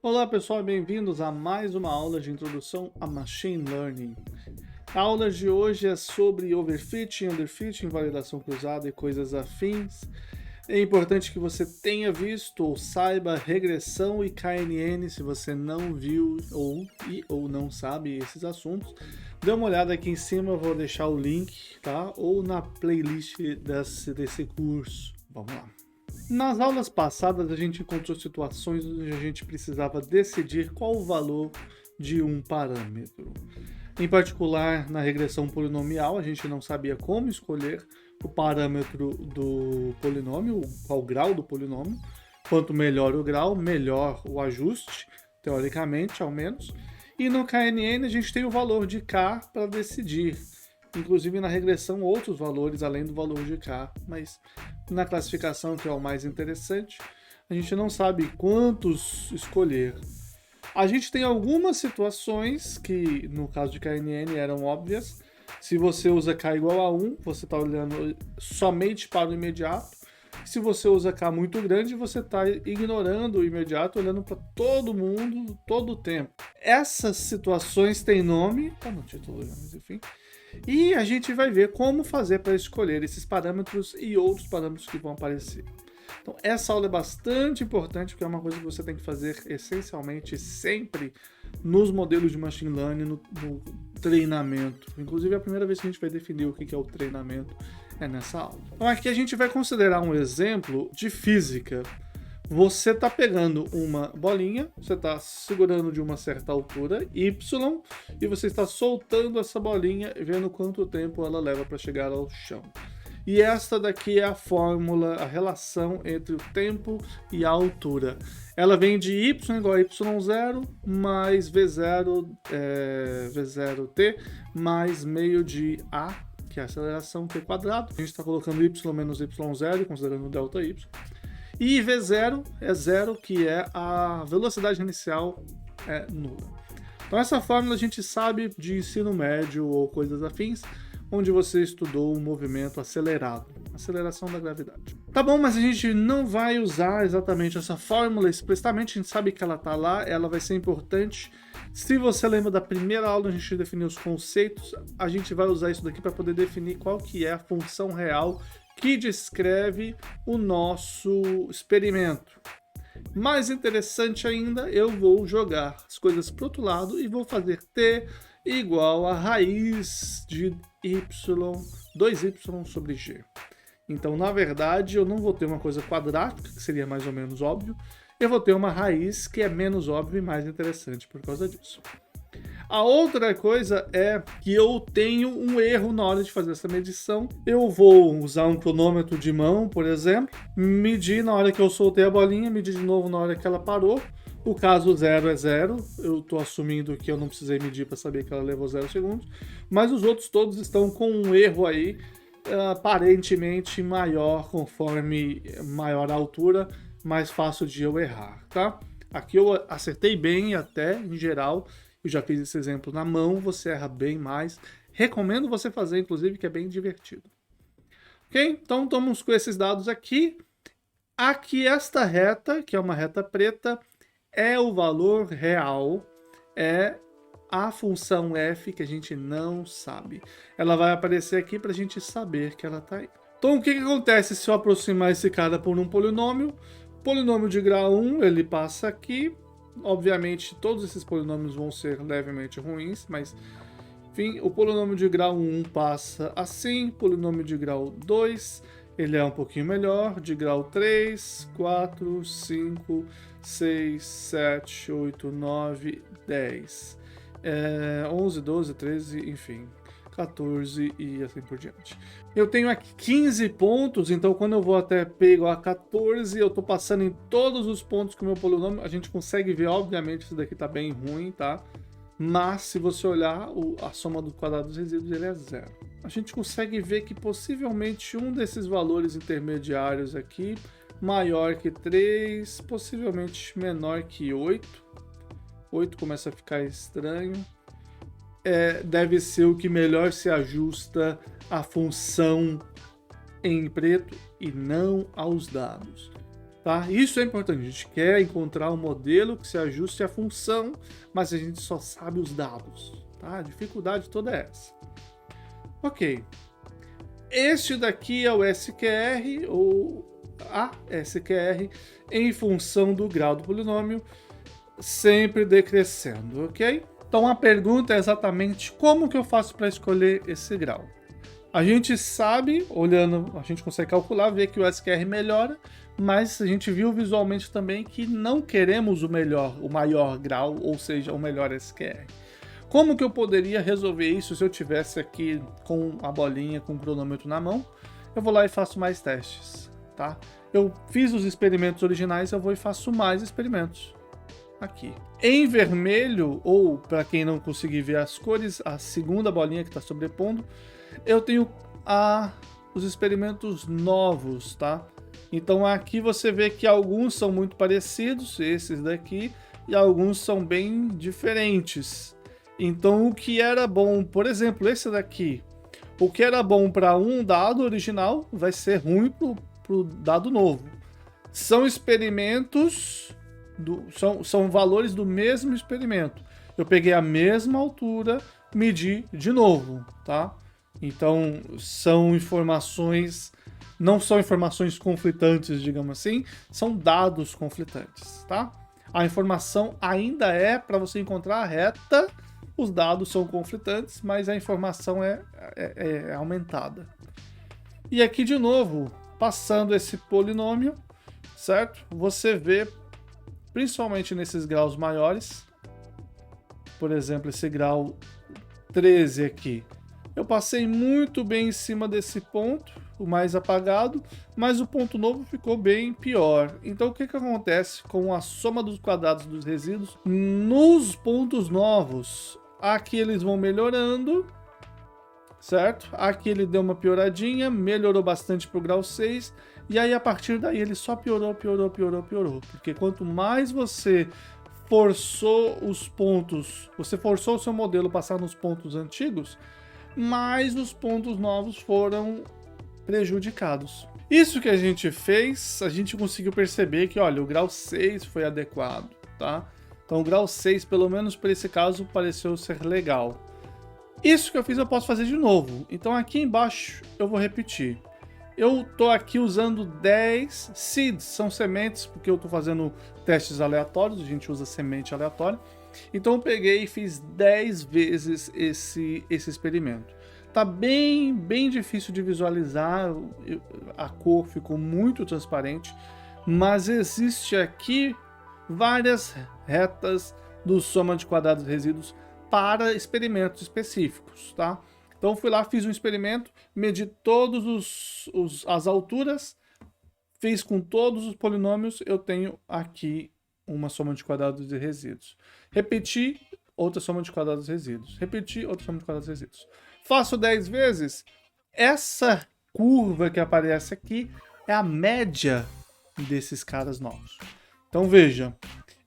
Olá pessoal, bem-vindos a mais uma aula de introdução a Machine Learning. A aula de hoje é sobre overfitting, underfitting, validação cruzada e coisas afins. É importante que você tenha visto ou saiba regressão e KNN se você não viu ou não sabe esses assuntos. Dê uma olhada aqui em cima, eu vou deixar o link, tá? Ou na playlist desse curso. Vamos lá. Nas aulas passadas, a gente encontrou situações onde a gente precisava decidir qual o valor de um parâmetro. Em particular, na regressão polinomial, a gente não sabia como escolher o parâmetro do polinômio, qual o grau do polinômio. Quanto melhor o grau, melhor o ajuste, teoricamente, ao menos. E no KNN, a gente tem o valor de K para decidir. Inclusive na regressão outros valores além do valor de K, mas na classificação, que é o mais interessante, a gente não sabe quantos escolher. A gente tem algumas situações que, no caso de KNN, eram óbvias. Se você usa K igual a 1, você está olhando somente para o imediato. Se você usa K muito grande, você está ignorando o imediato, olhando para todo mundo, todo o tempo. Essas situações têm nome, tá no título, mas enfim. E a gente vai ver como fazer para escolher esses parâmetros e outros parâmetros que vão aparecer. Então, essa aula é bastante importante, porque é uma coisa que você tem que fazer essencialmente sempre nos modelos de Machine Learning, no treinamento. Inclusive, é a primeira vez que a gente vai definir o que é o treinamento é nessa aula. Então, aqui a gente vai considerar um exemplo de física. Você está pegando uma bolinha, você está segurando de uma certa altura, y, e você está soltando essa bolinha, vendo quanto tempo ela leva para chegar ao chão. E esta daqui é a fórmula, a relação entre o tempo e a altura. Ela vem de y igual a y0 mais v0, v0t mais meio de a, que é a aceleração t quadrado. A gente está colocando y menos y0, considerando o ΔY. E V0 é zero, que é a velocidade inicial nula. Então essa fórmula a gente sabe de ensino médio ou coisas afins, onde você estudou o movimento acelerado, aceleração da gravidade. Tá bom, mas a gente não vai usar exatamente essa fórmula explicitamente, a gente sabe que ela tá lá, ela vai ser importante. Se você lembra da primeira aula, a gente definiu os conceitos, a gente vai usar isso daqui para poder definir qual que é a função real que descreve o nosso experimento. Mais interessante ainda, eu vou jogar as coisas para o outro lado e vou fazer t igual a raiz de y, 2y sobre g. Então, na verdade, eu não vou ter uma coisa quadrática, que seria mais ou menos óbvio, eu vou ter uma raiz que é menos óbvia e mais interessante por causa disso. A outra coisa é que eu tenho um erro na hora de fazer essa medição. Eu vou usar um cronômetro de mão, por exemplo, medir na hora que eu soltei a bolinha, medir de novo na hora que ela parou. O caso 0 é 0, eu estou assumindo que eu não precisei medir para saber que ela levou 0 segundos, mas os outros todos estão com um erro aí, aparentemente maior, conforme maior a altura, mais fácil de eu errar, tá? Aqui eu acertei bem até, em geral. Eu já fiz esse exemplo na mão, você erra bem mais. Recomendo você fazer, inclusive, que é bem divertido. Ok? Então, estamos com esses dados aqui. Aqui, esta reta, que é uma reta preta, é o valor real, é a função f que a gente não sabe. Ela vai aparecer aqui para a gente saber que ela está aí. Então, o que acontece se eu aproximar esse cara por um polinômio? Polinômio de grau 1, ele passa aqui. Obviamente, todos esses polinômios vão ser levemente ruins, mas, enfim, o polinômio de grau 1 passa assim, polinômio de grau 2, ele é um pouquinho melhor, de grau 3, 4, 5, 6, 7, 8, 9, 10, 11, 12, 13, enfim, 14 e assim por diante. Eu tenho aqui 15 pontos, então quando eu vou até P igual a 14, eu estou passando em todos os pontos com o meu polinômio. A gente consegue ver, obviamente, isso daqui está bem ruim, tá? Mas se você olhar, a soma do quadrado dos resíduos ele é 0. A gente consegue ver que possivelmente um desses valores intermediários aqui, maior que 3, possivelmente menor que 8. 8 começa a ficar estranho. Deve ser o que melhor se ajusta à função em preto e não aos dados. Tá? Isso é importante, a gente quer encontrar um modelo que se ajuste à função, mas a gente só sabe os dados. Tá? A dificuldade toda é essa. Ok. Este daqui é o SQR, ou a SQR, em função do grau do polinômio, sempre decrescendo, ok? Então a pergunta é exatamente como que eu faço para escolher esse grau. A gente sabe, olhando, a gente consegue calcular, ver que o SQR melhora, mas a gente viu visualmente também que não queremos o maior grau, ou seja, o melhor SQR. Como que eu poderia resolver isso se eu tivesse aqui com a bolinha, com o cronômetro na mão? Eu vou lá e faço mais testes, tá? Eu fiz os experimentos originais, eu vou e faço mais experimentos aqui. Em vermelho, ou para quem não conseguir ver as cores, a segunda bolinha que está sobrepondo, eu tenho os experimentos novos, tá? Então aqui você vê que alguns são muito parecidos, esses daqui, e alguns são bem diferentes. Então o que era bom, por exemplo, esse daqui, o que era bom para um dado original vai ser ruim para o dado novo. São experimentos, são valores do mesmo experimento. Eu peguei a mesma altura, medi de novo, tá? Então são informações, não são informações conflitantes, digamos assim, são dados conflitantes, tá? A informação ainda é para você encontrar a reta, os dados são conflitantes, mas a informação é aumentada. E aqui de novo, passando esse polinômio, certo? Você vê, principalmente nesses graus maiores, por exemplo, esse grau 13 aqui, eu passei muito bem em cima desse ponto, o mais apagado, mas o ponto novo ficou bem pior. Então o que acontece com a soma dos quadrados dos resíduos nos pontos novos? Aqui eles vão melhorando, certo? Aqui ele deu uma pioradinha, melhorou bastante para o grau 6, e aí a partir daí ele só piorou. Porque quanto mais você forçou os pontos, você forçou o seu modelo a passar nos pontos antigos, mais os pontos novos foram prejudicados. Isso que a gente fez, a gente conseguiu perceber que, olha, o grau 6 foi adequado, tá? Então o grau 6, pelo menos para esse caso, pareceu ser legal. Isso que eu fiz eu posso fazer de novo. Então aqui embaixo eu vou repetir. Eu tô aqui usando 10 seeds, são sementes, porque eu tô fazendo testes aleatórios, a gente usa semente aleatória. Então eu peguei e fiz 10 vezes esse experimento. Tá bem difícil de visualizar, a cor ficou muito transparente, mas existe aqui várias retas do soma de quadrados e resíduos para experimentos específicos, tá? Então fui lá, fiz um experimento, medi todas as alturas, fiz com todos os polinômios, eu tenho aqui uma soma de quadrados e resíduos. Repeti, outra soma de quadrados e resíduos. Repeti, outra soma de quadrados e resíduos. Faço 10 vezes, essa curva que aparece aqui é a média desses caras novos. Então veja,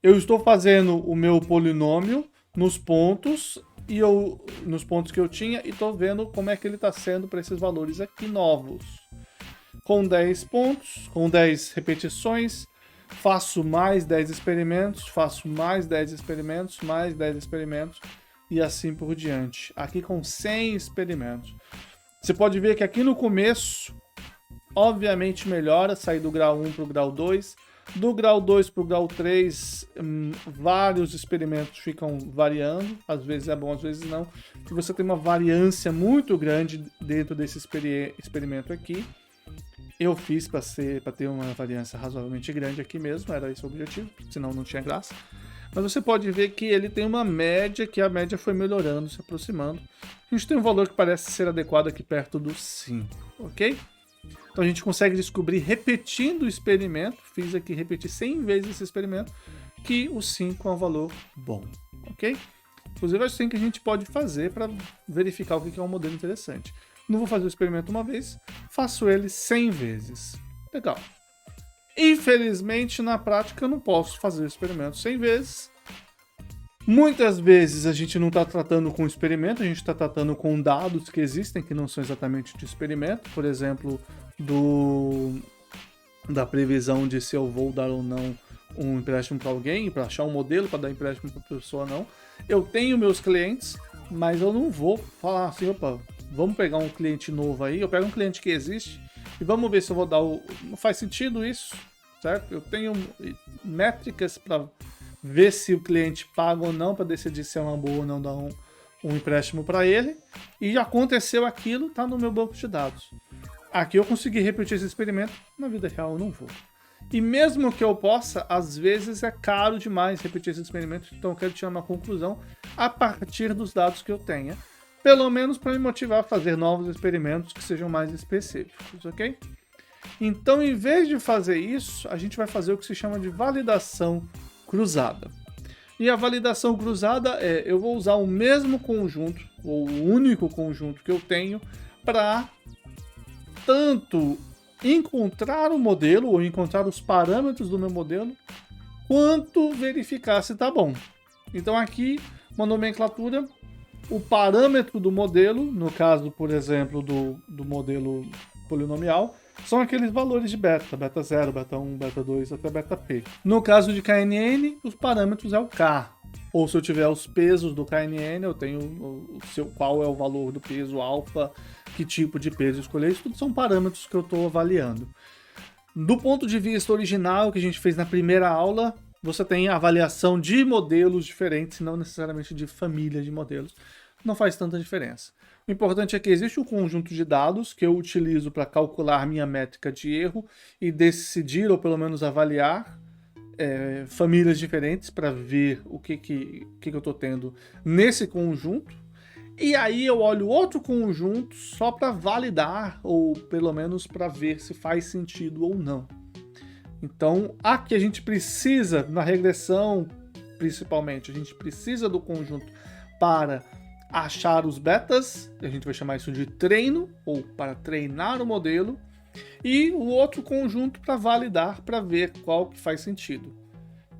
eu estou fazendo o meu polinômio nos pontos nos pontos que eu tinha e estou vendo como é que ele está sendo para esses valores aqui novos. Com 10 pontos, com 10 repetições, faço mais 10 experimentos, faço mais 10 experimentos, mais 10 experimentos e assim por diante. Aqui com 100 experimentos. Você pode ver que aqui no começo, obviamente melhora, sair do grau 1 para o grau 2. Do grau 2 para o grau 3, vários experimentos ficam variando, às vezes é bom, às vezes não. E você tem uma variância muito grande dentro desse experimento aqui. Eu fiz para ter uma variância razoavelmente grande aqui mesmo, era esse o objetivo, senão não tinha graça. Mas você pode ver que ele tem uma média, que a média foi melhorando, se aproximando. A gente tem um valor que parece ser adequado aqui perto do 5, ok? Então a gente consegue descobrir repetindo o experimento, fiz aqui repetir 100 vezes esse experimento, que o 5 é um valor bom, ok? Inclusive é assim que a gente pode fazer para verificar o que é um modelo interessante. Não vou fazer o experimento uma vez, faço ele 100 vezes. Legal. Infelizmente, na prática, eu não posso fazer o experimento 100 vezes. Muitas vezes a gente não está tratando com experimento, a gente está tratando com dados que existem, que não são exatamente de experimento. Por exemplo, da previsão de se eu vou dar ou não um empréstimo para alguém, para achar um modelo para dar empréstimo para pessoa ou não. Eu tenho meus clientes, mas eu não vou falar assim, opa, vamos pegar um cliente novo aí, eu pego um cliente que existe e vamos ver se eu vou dar o... Não faz sentido isso, certo? Eu tenho métricas para ver se o cliente paga ou não, para decidir se é uma boa ou não dar um empréstimo para ele, e aconteceu aquilo, tá no meu banco de dados. Aqui eu consegui repetir esse experimento, na vida real eu não vou. E mesmo que eu possa, às vezes é caro demais repetir esse experimento, então eu quero tirar uma conclusão a partir dos dados que eu tenha, pelo menos para me motivar a fazer novos experimentos que sejam mais específicos, ok? Então, em vez de fazer isso, a gente vai fazer o que se chama de validação cruzada. E a validação cruzada é, eu vou usar o mesmo conjunto, ou o único conjunto que eu tenho, para tanto encontrar o modelo, ou encontrar os parâmetros do meu modelo, quanto verificar se está bom. Então aqui, uma nomenclatura, o parâmetro do modelo, no caso, por exemplo, do modelo polinomial, são aqueles valores de beta, beta 0, beta 1, beta 2, até beta p. No caso de KNN, os parâmetros é o K. Ou se eu tiver os pesos do KNN, eu tenho qual é o valor do peso alfa, que tipo de peso escolher, isso tudo são parâmetros que eu estou avaliando. Do ponto de vista original, que a gente fez na primeira aula, você tem avaliação de modelos diferentes, não necessariamente de família de modelos. Não faz tanta diferença. O importante é que existe um conjunto de dados que eu utilizo para calcular minha métrica de erro e decidir, ou pelo menos avaliar, famílias diferentes para ver o que eu estou tendo nesse conjunto. E aí eu olho outro conjunto só para validar, ou pelo menos para ver se faz sentido ou não. Então, aqui a gente precisa, na regressão principalmente, a gente precisa do conjunto para achar os betas, a gente vai chamar isso de treino, ou para treinar o modelo, e o outro conjunto para validar, para ver qual que faz sentido.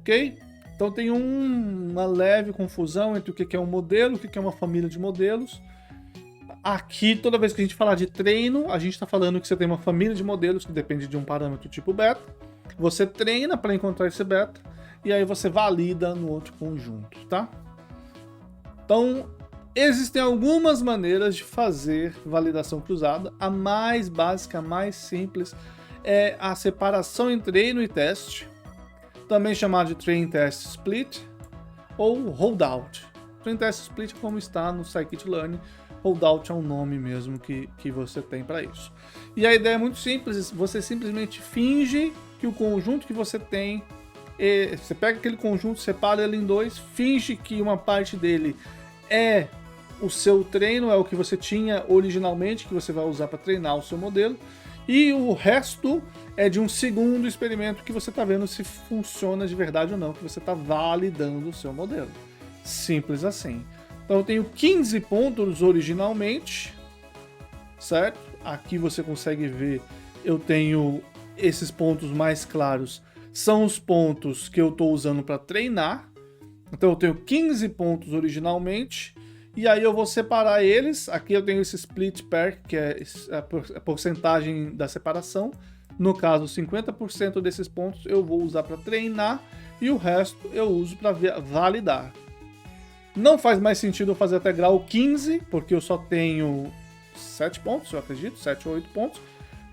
Ok? Então tem uma leve confusão entre o que é um modelo, o que é uma família de modelos. Aqui, toda vez que a gente falar de treino, a gente está falando que você tem uma família de modelos que depende de um parâmetro tipo beta. Você treina para encontrar esse beta, e aí você valida no outro conjunto, tá? Então, existem algumas maneiras de fazer validação cruzada. A mais básica, a mais simples, é a separação entre treino e teste, também chamado de Train Test Split, ou Holdout. Train Test Split é como está no Scikit-learn, Holdout é um nome mesmo que você tem para isso. E a ideia é muito simples, você simplesmente finge que o conjunto que você tem, você pega aquele conjunto, separa ele em dois, finge que uma parte dele é o seu treino, é o que você tinha originalmente, que você vai usar para treinar o seu modelo, e o resto é de um segundo experimento que você está vendo se funciona de verdade ou não, que você está validando o seu modelo. Simples assim. Então eu tenho 15 pontos originalmente, certo? Aqui você consegue ver, eu tenho esses pontos mais claros, são os pontos que eu estou usando para treinar. Então eu tenho 15 pontos originalmente, e aí eu vou separar eles. Aqui eu tenho esse split pair, que é a porcentagem da separação. No caso, 50% desses pontos eu vou usar para treinar, e o resto eu uso para validar. Não faz mais sentido eu fazer até grau 15, porque eu só tenho 7 pontos, eu acredito, 7 ou 8 pontos.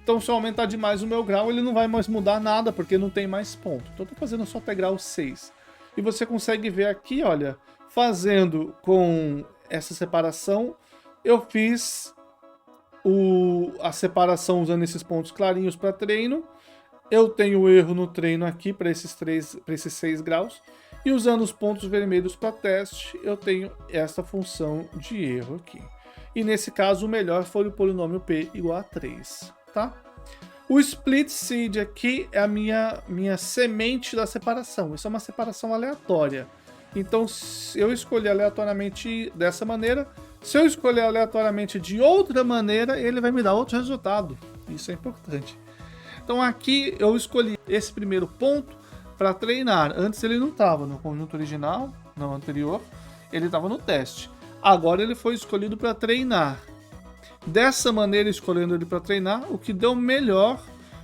Então, se eu aumentar demais o meu grau, ele não vai mais mudar nada, porque não tem mais ponto. Então, eu estou fazendo só até grau 6. E você consegue ver aqui, olha, fazendo com essa separação, eu fiz a separação usando esses pontos clarinhos para treino. Eu tenho erro no treino aqui para esses 6 graus. E usando os pontos vermelhos para teste, eu tenho essa função de erro aqui. E nesse caso, o melhor foi o polinômio p igual a 3, tá? O split seed aqui é a minha semente da separação. Isso é uma separação aleatória. Então, se eu escolher aleatoriamente dessa maneira, se eu escolher aleatoriamente de outra maneira, ele vai me dar outro resultado. Isso é importante. Então aqui eu escolhi esse primeiro ponto para treinar. Antes ele não estava no conjunto original, no anterior, ele estava no teste. Agora ele foi escolhido para treinar. Dessa maneira, escolhendo ele para treinar, o que deu melhor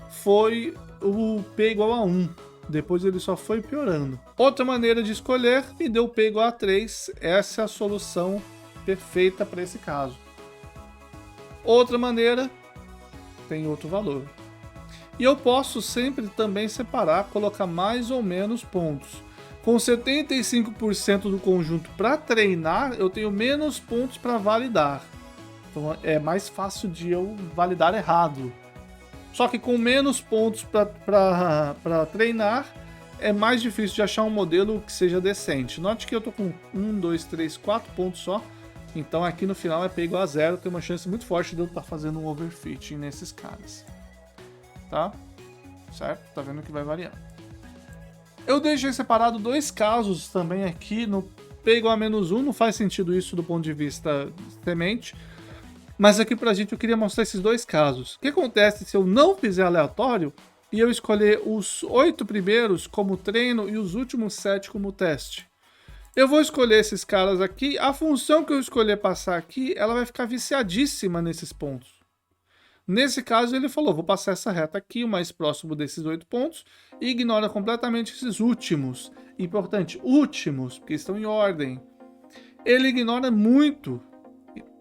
foi o P igual a 1. Depois ele só foi piorando. Outra maneira de escolher me deu P igual a 3. Essa é a solução perfeita para esse caso. Outra maneira tem outro valor. E eu posso sempre também separar, colocar mais ou menos pontos. Com 75% do conjunto para treinar, eu tenho menos pontos para validar. Então é mais fácil de eu validar errado. Só que com menos pontos para treinar, é mais difícil de achar um modelo que seja decente. Note que eu estou com 1, 2, 3, 4 pontos só. Então aqui no final é P igual a 0. Tem uma chance muito forte de eu estar fazendo um overfitting nesses caras. Tá? Certo? Tá vendo que vai variando. Eu deixei separado dois casos também aqui no P igual a menos 1. Não faz sentido isso do ponto de vista semente. Mas aqui pra gente eu queria mostrar esses dois casos. O que acontece se eu não fizer aleatório e eu escolher os 8 primeiros como treino e os últimos 7 como teste? Eu vou escolher esses caras aqui. A função que eu escolher passar aqui, ela vai ficar viciadíssima nesses pontos. Nesse caso ele falou, vou passar essa reta aqui, o mais próximo desses 8 pontos, e ignora completamente esses últimos. Importante, últimos, porque estão em ordem. Ele ignora muito.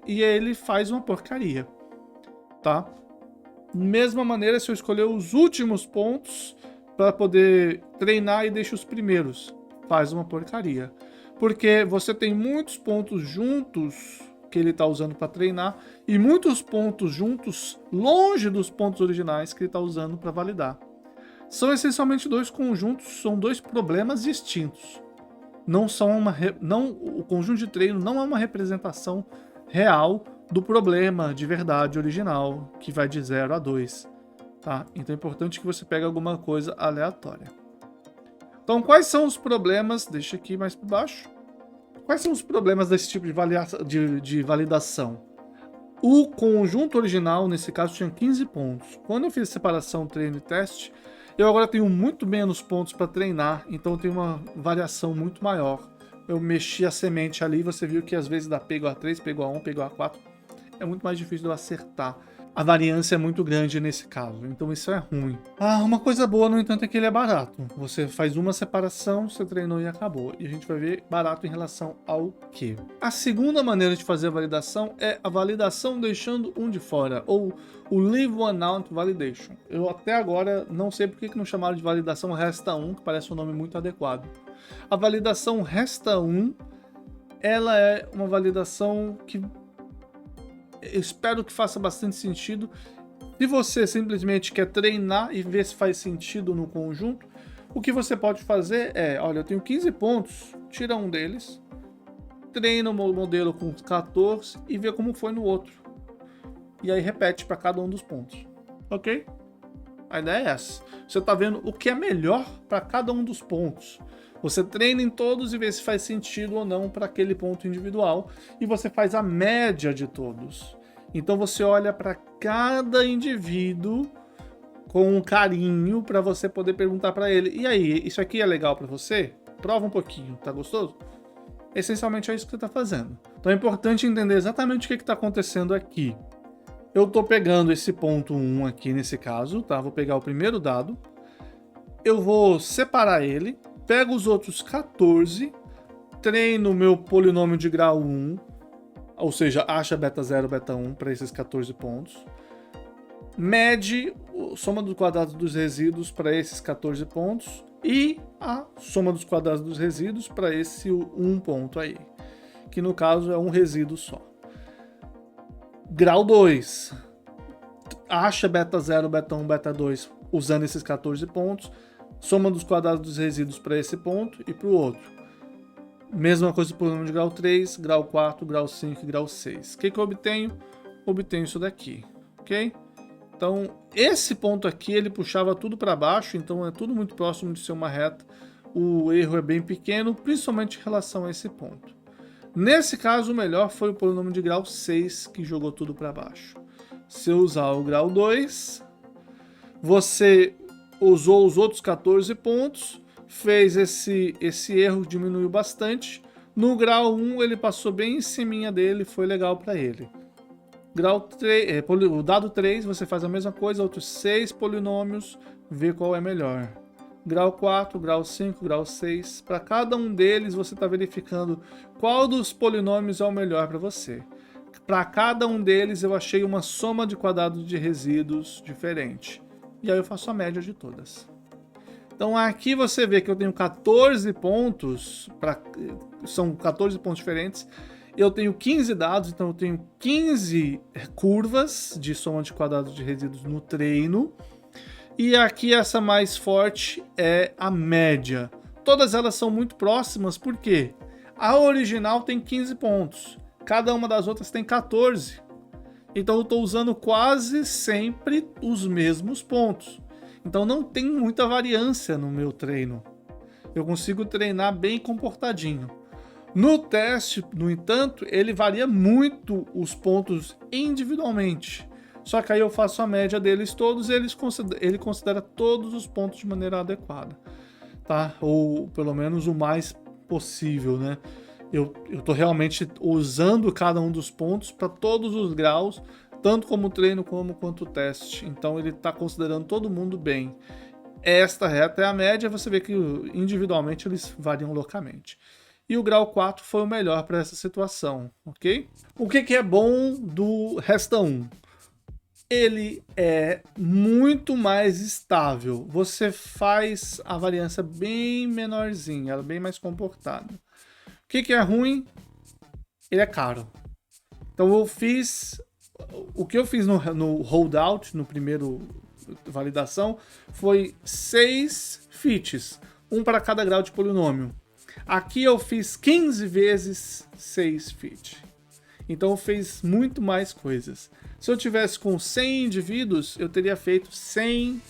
E ele faz uma porcaria, tá? Mesma maneira, se eu escolher os últimos pontos para poder treinar e deixar os primeiros, faz uma porcaria. Porque você tem muitos pontos juntos que ele está usando para treinar e muitos pontos juntos longe dos pontos originais que ele está usando para validar. São essencialmente dois conjuntos, são dois problemas distintos. O conjunto de treino não é uma representação real do problema de verdade original, que vai de 0 a 2. Tá? Então é importante que você pegue alguma coisa aleatória. Então, quais são os problemas? Deixa aqui mais por baixo. Quais são os problemas desse tipo de validação? O conjunto original, nesse caso, tinha 15 pontos. Quando eu fiz separação, treino e teste, eu agora tenho muito menos pontos para treinar, então eu tenho uma variação muito maior. Eu mexi a semente ali, você viu que às vezes dá P igual a 3, P igual a 1, P igual a 4. É muito mais difícil de eu acertar. A variância é muito grande nesse caso, então isso é ruim. Uma coisa boa, no entanto, é que ele é barato. Você faz uma separação, você treinou e acabou. E a gente vai ver barato em relação ao quê? A segunda maneira de fazer a validação é a validação deixando um de fora, ou o Leave One Out Validation. Eu até agora não sei por que não chamaram de validação resta 1, que parece um nome muito adequado. A validação resta 1, ela é uma validação que eu espero que faça bastante sentido. Se você simplesmente quer treinar e ver se faz sentido no conjunto, o que você pode fazer é, olha, eu tenho 15 pontos, tira um deles, treina o modelo com 14 e vê como foi no outro. E aí repete para cada um dos pontos, ok? A ideia é essa. Você está vendo o que é melhor para cada um dos pontos. Você treina em todos e vê se faz sentido ou não para aquele ponto individual. E você faz a média de todos. Então você olha para cada indivíduo com um carinho para você poder perguntar para ele. E aí, isso aqui é legal para você? Prova um pouquinho, tá gostoso? Essencialmente é isso que você está fazendo. Então é importante entender exatamente o que está acontecendo aqui. Eu estou pegando esse ponto 1 aqui nesse caso, tá? Vou pegar o primeiro dado. Eu vou separar ele. Pego os outros 14, treino o meu polinômio de grau 1, ou seja, acha beta 0, beta 1 para esses 14 pontos. Mede a soma dos quadrados dos resíduos para esses 14 pontos e a soma dos quadrados dos resíduos para esse 1 ponto aí, que no caso é um resíduo só. Grau 2, acha beta 0, beta 1, beta 2 usando esses 14 pontos. Soma dos quadrados dos resíduos para esse ponto e para o outro. Mesma coisa para o polinômio de grau 3, grau 4, grau 5 e grau 6. O que eu obtenho? Obtenho isso daqui, ok? Então, esse ponto aqui, ele puxava tudo para baixo, então é tudo muito próximo de ser uma reta. O erro é bem pequeno, principalmente em relação a esse ponto. Nesse caso, o melhor foi o polinômio de grau 6, que jogou tudo para baixo. Se eu usar o grau 2, você usou os outros 14 pontos, fez esse erro, diminuiu bastante. No grau 1 ele passou bem em cima dele, foi legal para ele. Grau 3, o dado 3 você faz a mesma coisa, outros 6 polinômios, ver qual é melhor. Grau 4, grau 5, grau 6. Para cada um deles, você está verificando qual dos polinômios é o melhor para você. Para cada um deles, eu achei uma soma de quadrados de resíduos diferente. E aí eu faço a média de todas. Então aqui você vê que eu tenho 14 pontos, são 14 pontos diferentes. Eu tenho 15 dados, então eu tenho 15 curvas de soma de quadrados de resíduos no treino. E aqui essa mais forte é a média. Todas elas são muito próximas, porque a original tem 15 pontos. Cada uma das outras tem 14. Então eu estou usando quase sempre os mesmos pontos. Então não tem muita variância no meu treino. Eu consigo treinar bem comportadinho. No teste, no entanto, ele varia muito os pontos individualmente. Só que aí eu faço a média deles todos e ele considera todos os pontos de maneira adequada, tá? Ou pelo menos o mais possível, né? Eu tô realmente usando cada um dos pontos para todos os graus, tanto como treino quanto teste. Então ele está considerando todo mundo bem. Esta reta é a média, você vê que individualmente eles variam loucamente. E o grau 4 foi o melhor para essa situação, ok? O que é bom do Resta 1? Ele é muito mais estável. Você faz a variância bem menorzinha, ela é bem mais comportada. O que é ruim? Ele é caro. Então o que eu fiz no holdout, no primeiro validação, foi 6 fits, um para cada grau de polinômio. Aqui eu fiz 15 vezes 6 fit. Então eu fiz muito mais coisas. Se eu tivesse com 100 indivíduos, eu teria feito 100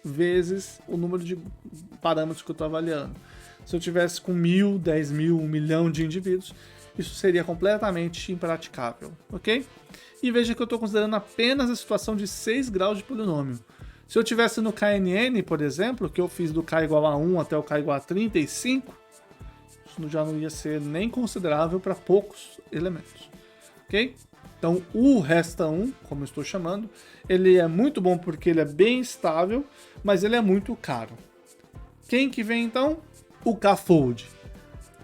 vezes o número de parâmetros que eu estou avaliando. Se eu tivesse com 1.000, 10.000, 1 milhão de indivíduos, isso seria completamente impraticável, ok? E veja que eu estou considerando apenas a situação de 6 graus de polinômio. Se eu tivesse no KNN, por exemplo, que eu fiz do K igual a 1 até o K igual a 35, isso já não ia ser nem considerável para poucos elementos, ok? Então o Resta 1, como eu estou chamando, ele é muito bom porque ele é bem estável, mas ele é muito caro. Quem que vem então? O Kfold.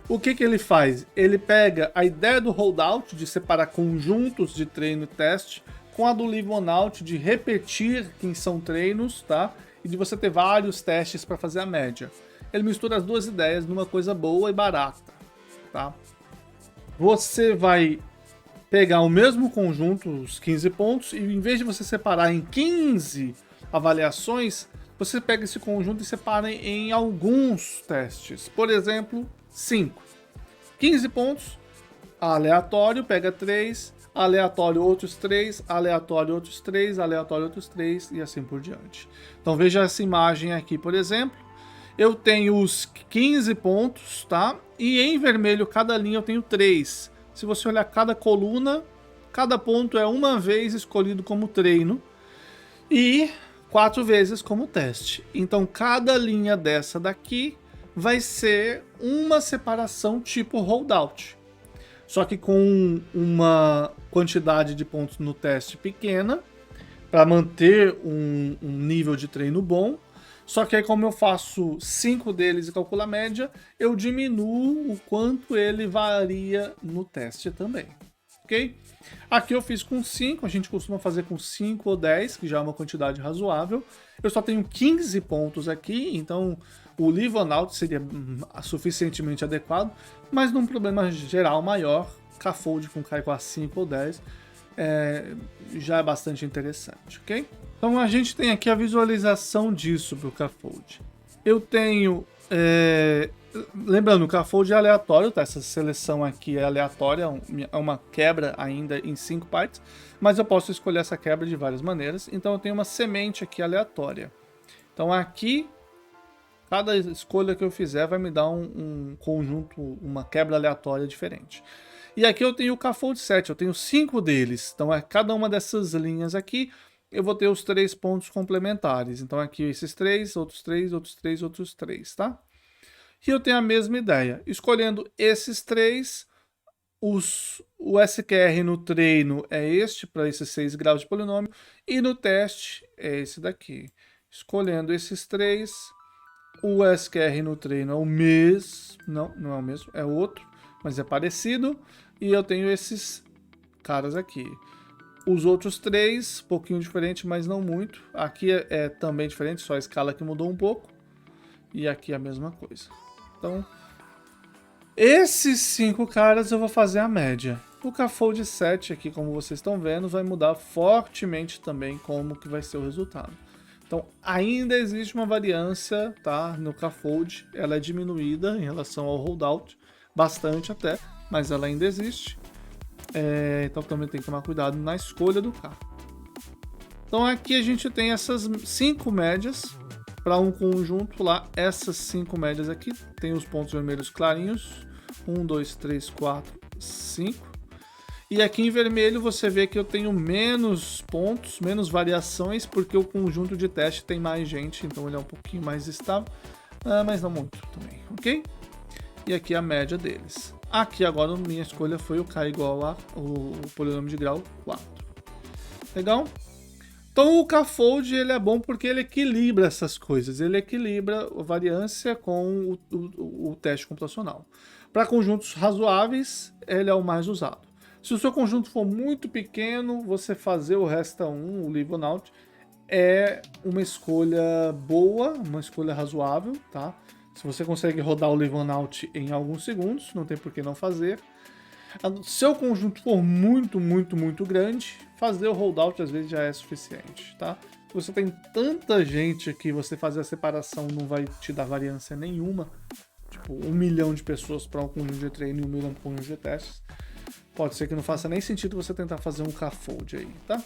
O que ele faz? Ele pega a ideia do holdout, de separar conjuntos de treino e teste, com a do Leave One Out, de repetir quem são treinos, tá? E de você ter vários testes para fazer a média. Ele mistura as duas ideias numa coisa boa e barata, tá? Você vai pegar o mesmo conjunto, os 15 pontos, e em vez de você separar em 15 avaliações, você pega esse conjunto e separa em alguns testes. Por exemplo, 5. 15 pontos, aleatório, pega 3, aleatório outros 3, aleatório outros 3, aleatório outros 3 e assim por diante. Então veja essa imagem aqui, por exemplo. Eu tenho os 15 pontos, tá? E em vermelho, cada linha eu tenho 3. Se você olhar cada coluna, cada ponto é uma vez escolhido como treino e 4 vezes como teste. Então cada linha dessa daqui vai ser uma separação tipo holdout. Só que com uma quantidade de pontos no teste pequena, para manter um nível de treino bom. Só que aí, como eu faço 5 deles e calculo a média, eu diminuo o quanto ele varia no teste também, ok? Aqui eu fiz com 5, a gente costuma fazer com 5 ou 10, que já é uma quantidade razoável. Eu só tenho 15 pontos aqui, então o Leave One Out seria suficientemente adequado, mas num problema geral maior, Kfold com K igual a 5 ou 10 já é bastante interessante, ok? Então a gente tem aqui a visualização disso para o Kfold. Eu tenho, lembrando, o Kfold é aleatório, tá? Essa seleção aqui é aleatória, é uma quebra ainda em 5 partes, mas eu posso escolher essa quebra de várias maneiras. Então eu tenho uma semente aqui aleatória. Então aqui, cada escolha que eu fizer vai me dar um conjunto, uma quebra aleatória diferente. E aqui eu tenho o Kfold 7, eu tenho 5 deles. Então, cada uma dessas linhas aqui, eu vou ter os 3 pontos complementares. Então, aqui esses 3, outros 3, outros 3, outros 3, tá? E eu tenho a mesma ideia. Escolhendo esses 3, o SQR no treino é este, para esses 6 graus de polinômio, e no teste é esse daqui. Escolhendo esses três, o SQR no treino é o mesmo, não é o mesmo, é outro, mas é parecido, e eu tenho esses caras aqui. Os outros três, um pouquinho diferente, mas não muito. Aqui é também diferente, só a escala que mudou um pouco, e aqui a mesma coisa. Então, esses 5 caras eu vou fazer a média. O K-Fold 7 aqui, como vocês estão vendo, vai mudar fortemente também como que vai ser o resultado. Então, ainda existe uma variância, tá, no K-Fold. Ela é diminuída em relação ao holdout, bastante até, mas ela ainda existe. Então também tem que tomar cuidado na escolha do K. Então aqui a gente tem essas 5 médias para um conjunto lá. Essas 5 médias aqui tem os pontos vermelhos clarinhos. 1, 2, 3, 4, 5. E aqui em vermelho você vê que eu tenho menos pontos, menos variações, porque o conjunto de teste tem mais gente, então ele é um pouquinho mais estável, mas não muito também, ok? E aqui a média deles. Aqui agora minha escolha foi o K igual a o polinômio de grau 4. Legal? Então o K-Fold ele é bom porque ele equilibra essas coisas, ele equilibra a variância com o teste computacional. Para conjuntos razoáveis, ele é o mais usado. Se o seu conjunto for muito pequeno, você fazer o resta 1, o leave one out, é uma escolha boa, uma escolha razoável, tá? Se você consegue rodar o leave one out em alguns segundos, não tem por que não fazer. Se o conjunto for muito, muito, muito grande, fazer o holdout às vezes já é suficiente, tá? Se você tem tanta gente que você fazer a separação não vai te dar variância nenhuma, tipo 1 milhão de pessoas para um conjunto de treino e 1 milhão para um conjunto de testes, pode ser que não faça nem sentido você tentar fazer um K-Fold aí, tá?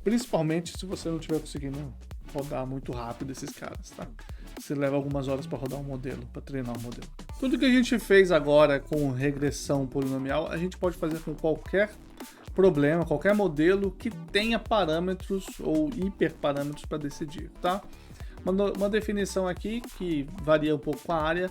Principalmente se você não estiver conseguindo rodar muito rápido esses caras, tá? Você leva algumas horas para rodar um modelo, para treinar um modelo. Tudo que a gente fez agora com regressão polinomial, a gente pode fazer com qualquer problema, qualquer modelo que tenha parâmetros ou hiperparâmetros para decidir, tá? Uma definição aqui que varia um pouco com a área.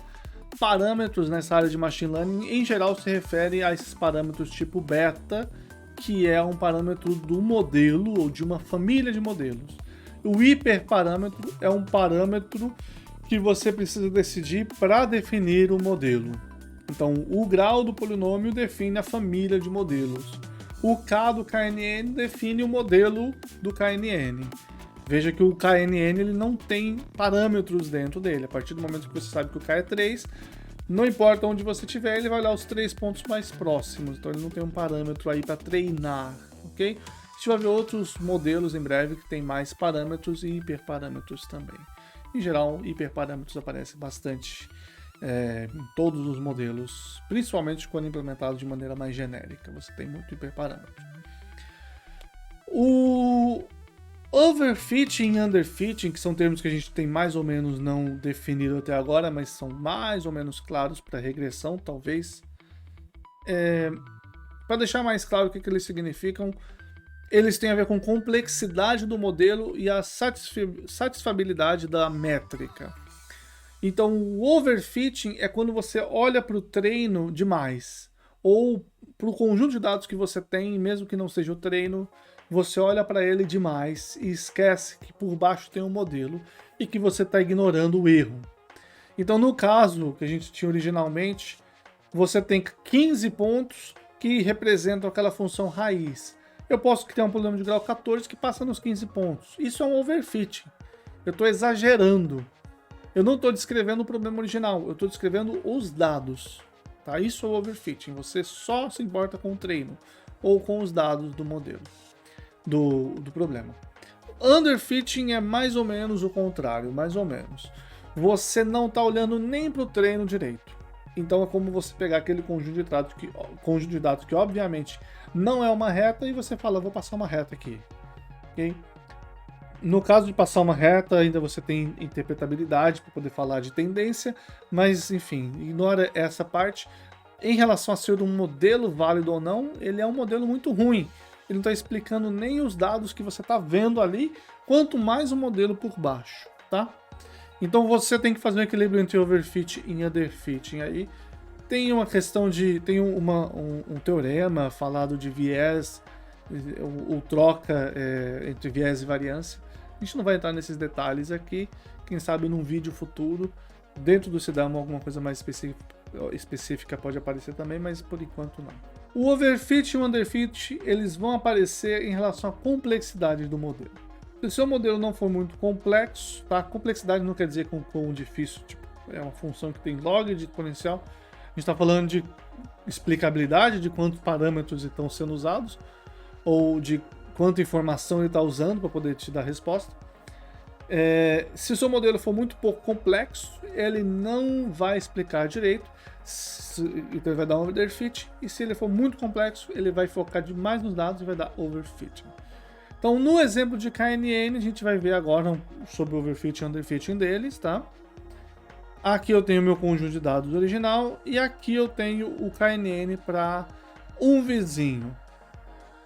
Parâmetros nessa área de Machine Learning, em geral, se refere a esses parâmetros tipo beta, que é um parâmetro do modelo ou de uma família de modelos. O hiperparâmetro é um parâmetro que você precisa decidir para definir o modelo. Então, o grau do polinômio define a família de modelos. O K do KNN define o modelo do KNN. Veja que o KNN ele não tem parâmetros dentro dele. A partir do momento que você sabe que o K é 3, não importa onde você estiver, ele vai olhar os 3 pontos mais próximos. Então ele não tem um parâmetro aí para treinar, ok? A gente vai ver outros modelos em breve que tem mais parâmetros e hiperparâmetros também. Em geral, hiperparâmetros aparecem bastante em todos os modelos, principalmente quando implementados de maneira mais genérica. Você tem muito hiperparâmetro. O overfitting e underfitting, que são termos que a gente tem mais ou menos não definido até agora, mas são mais ou menos claros para regressão, talvez. Para deixar mais claro o que eles significam, eles têm a ver com complexidade do modelo e a satisfabilidade da métrica. Então, o overfitting é quando você olha para o treino demais, ou para o conjunto de dados que você tem, mesmo que não seja o treino, você olha para ele demais e esquece que por baixo tem um modelo e que você está ignorando o erro. Então, no caso que a gente tinha originalmente, você tem 15 pontos que representam aquela função raiz. Eu posso criar um polinômio de grau 14 que passa nos 15 pontos. Isso é um overfitting. Eu estou exagerando. Eu não estou descrevendo o problema original, eu estou descrevendo os dados. Tá? Isso é o overfitting. Você só se importa com o treino ou com os dados do modelo, do problema. Underfitting é mais ou menos o contrário, mais ou menos. Você não está olhando nem para o treino direito. Então é como você pegar aquele conjunto de dados que obviamente não é uma reta e você fala, vou passar uma reta aqui. Okay? No caso de passar uma reta, ainda você tem interpretabilidade para poder falar de tendência, mas enfim, ignora essa parte. Em relação a ser um modelo válido ou não, ele é um modelo muito ruim. Ele não está explicando nem os dados que você está vendo ali, quanto mais o modelo por baixo, tá? Então você tem que fazer um equilíbrio entre overfitting e underfitting aí. Tem uma questão de... tem um teorema falado de viés, ou troca entre viés e variância, A gente não vai entrar nesses detalhes aqui, quem sabe num vídeo futuro, dentro do CDAM alguma coisa mais específica pode aparecer também, mas por enquanto não. O overfit e o underfit, eles vão aparecer em relação à complexidade do modelo. Se o seu modelo não for muito complexo, tá? Complexidade não quer dizer quão difícil, tipo, é uma função que tem log de exponencial. A gente está falando de explicabilidade, de quantos parâmetros estão sendo usados, ou de quanta informação ele está usando para poder te dar resposta. Se o seu modelo for muito pouco complexo, ele não vai explicar direito, então ele vai dar um underfit, e se ele for muito complexo, ele vai focar demais nos dados e vai dar overfitting. Então, no exemplo de KNN, a gente vai ver agora sobre o overfitting e underfitting deles, tá? Aqui eu tenho o meu conjunto de dados original e aqui eu tenho o KNN para um vizinho.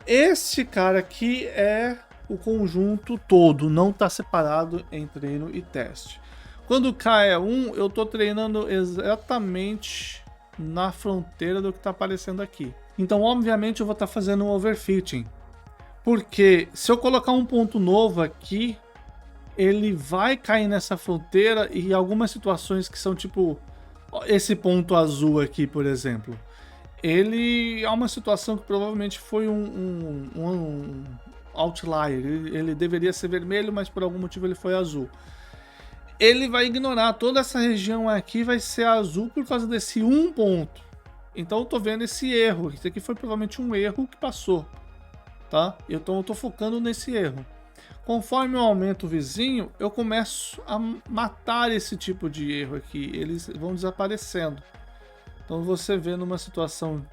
Este cara aqui é o conjunto todo, não está separado em treino e teste. Quando K é 1, eu estou treinando exatamente na fronteira do que está aparecendo aqui. Então, obviamente, eu vou estar fazendo um overfitting. Porque se eu colocar um ponto novo aqui, ele vai cair nessa fronteira e algumas situações que são tipo esse ponto azul aqui, por exemplo. Ele é uma situação que provavelmente foi um outlier. Ele deveria ser vermelho, mas por algum motivo ele foi azul. Ele vai ignorar toda essa região aqui, vai ser azul por causa desse um ponto. Então eu tô vendo esse erro. Isso aqui foi provavelmente um erro que passou. Tá? Então eu tô focando nesse erro. Conforme eu aumento o vizinho, eu começo a matar esse tipo de erro aqui. Eles vão desaparecendo. Então você vê numa situação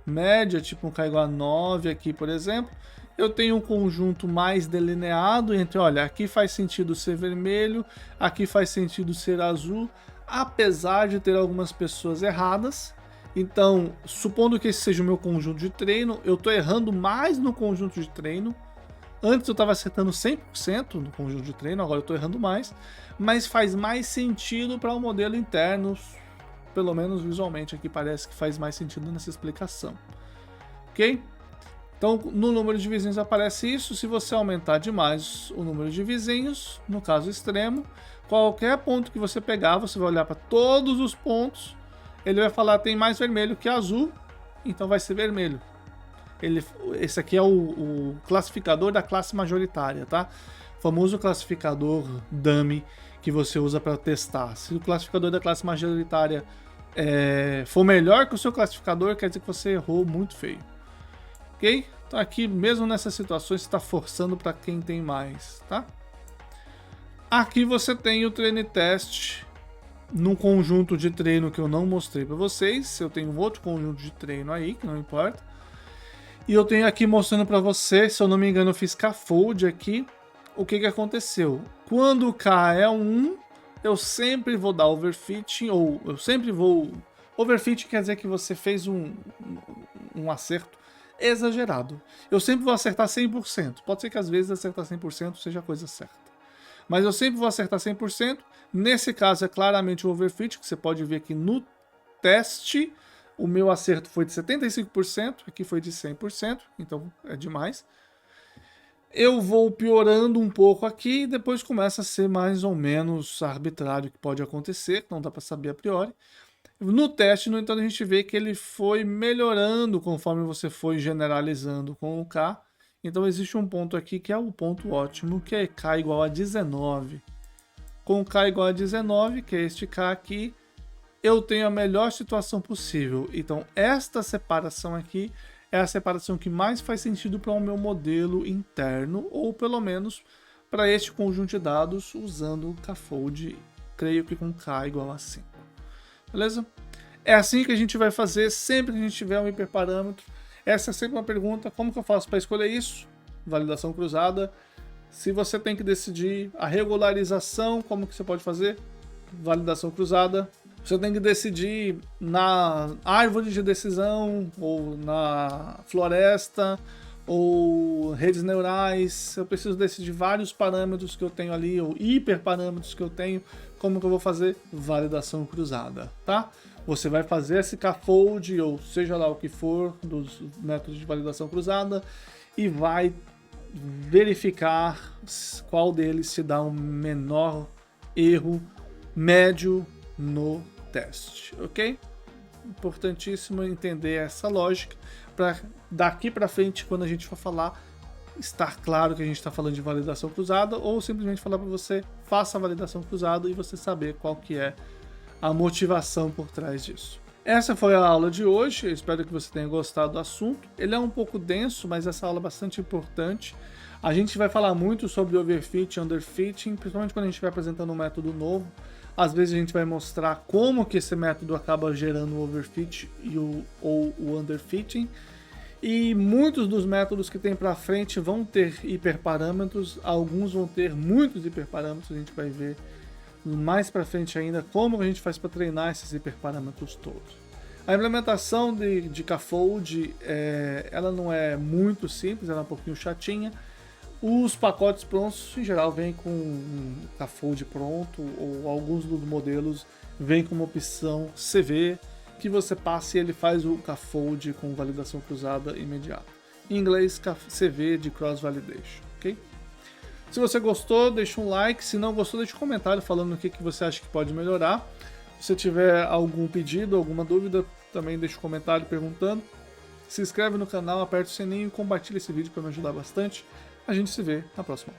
média, tipo um K igual a 9 aqui, por exemplo, eu tenho um conjunto mais delineado entre, olha, aqui faz sentido ser vermelho, aqui faz sentido ser azul, apesar de ter algumas pessoas erradas. Então, supondo que esse seja o meu conjunto de treino, eu estou errando mais no conjunto de treino. Antes eu estava acertando 100% no conjunto de treino, agora eu estou errando mais. Mas faz mais sentido para o modelo interno, pelo menos visualmente aqui parece que faz mais sentido nessa explicação. Ok? Então, no número de vizinhos aparece isso. Se você aumentar demais o número de vizinhos, no caso extremo, qualquer ponto que você pegar, você vai olhar para todos os pontos. Ele vai falar tem mais vermelho que azul, então vai ser vermelho. Esse aqui é o classificador da classe majoritária, tá? O famoso classificador dummy que você usa para testar. Se o classificador da classe majoritária for melhor que o seu classificador, quer dizer que você errou muito feio. Ok? Então aqui, mesmo nessas situações, você está forçando para quem tem mais, tá? Aqui você tem o treino e teste num conjunto de treino que eu não mostrei para vocês. Eu tenho um outro conjunto de treino aí, que não importa. E eu tenho aqui mostrando para você, se eu não me engano, eu fiz K-fold aqui. O que aconteceu? Quando o K é 1, eu sempre vou dar overfitting, ou eu sempre vou... Overfitting quer dizer que você fez um acerto exagerado. Eu sempre vou acertar 100%. Pode ser que às vezes acertar 100% seja a coisa certa. Mas eu sempre vou acertar 100%. Nesse caso é claramente o overfit, que você pode ver aqui no teste. O meu acerto foi de 75%, aqui foi de 100%, então é demais. Eu vou piorando um pouco aqui e depois começa a ser mais ou menos arbitrário, que pode acontecer, que não dá para saber a priori. No teste, no entanto, a gente vê que ele foi melhorando conforme você foi generalizando com o K. Então existe um ponto aqui que é o ponto ótimo, que é K igual a 19. Com K igual a 19, que é este K aqui, eu tenho a melhor situação possível. Então esta separação aqui é a separação que mais faz sentido para o meu modelo interno, ou pelo menos para este conjunto de dados usando o K-fold, creio que com K igual a 5. Beleza? É assim que a gente vai fazer sempre que a gente tiver um hiperparâmetro. Essa é sempre uma pergunta, como que eu faço para escolher isso? Validação cruzada. Se você tem que decidir a regularização, como que você pode fazer? Validação cruzada. Você tem que decidir na árvore de decisão, ou na floresta, ou redes neurais. Eu preciso decidir vários parâmetros que eu tenho ali, ou hiperparâmetros que eu tenho. Como que eu vou fazer? Validação cruzada, tá? Você vai fazer esse K-fold, ou seja lá o que for, dos métodos de validação cruzada, e vai verificar qual deles se dá um menor erro médio no teste, ok? Importantíssimo entender essa lógica para daqui para frente, quando a gente for falar, estar claro que a gente está falando de validação cruzada, ou simplesmente falar para você, faça a validação cruzada e você saber qual que é a motivação por trás disso. Essa foi a aula de hoje, eu espero que você tenha gostado do assunto. Ele é um pouco denso, mas essa aula é bastante importante. A gente vai falar muito sobre overfit e underfitting, principalmente quando a gente vai apresentando um método novo. Às vezes a gente vai mostrar como que esse método acaba gerando o overfit ou o underfitting. E muitos dos métodos que tem para frente vão ter hiperparâmetros, alguns vão ter muitos hiperparâmetros, a gente vai ver mais para frente ainda como a gente faz para treinar esses hiperparâmetros todos. A implementação de Kafold, ela não é muito simples, ela é um pouquinho chatinha. Os pacotes prontos, em geral, vêm com um Kafold pronto, ou alguns dos modelos vêm com uma opção CV, que você passa e ele faz o Kafold com validação cruzada imediata. Em inglês, CV de Cross Validation, ok? Se você gostou, deixa um like. Se não gostou, deixa um comentário falando o que você acha que pode melhorar. Se você tiver algum pedido, alguma dúvida, também deixa um comentário perguntando. Se inscreve no canal, aperta o sininho e compartilha esse vídeo para me ajudar bastante. A gente se vê na próxima.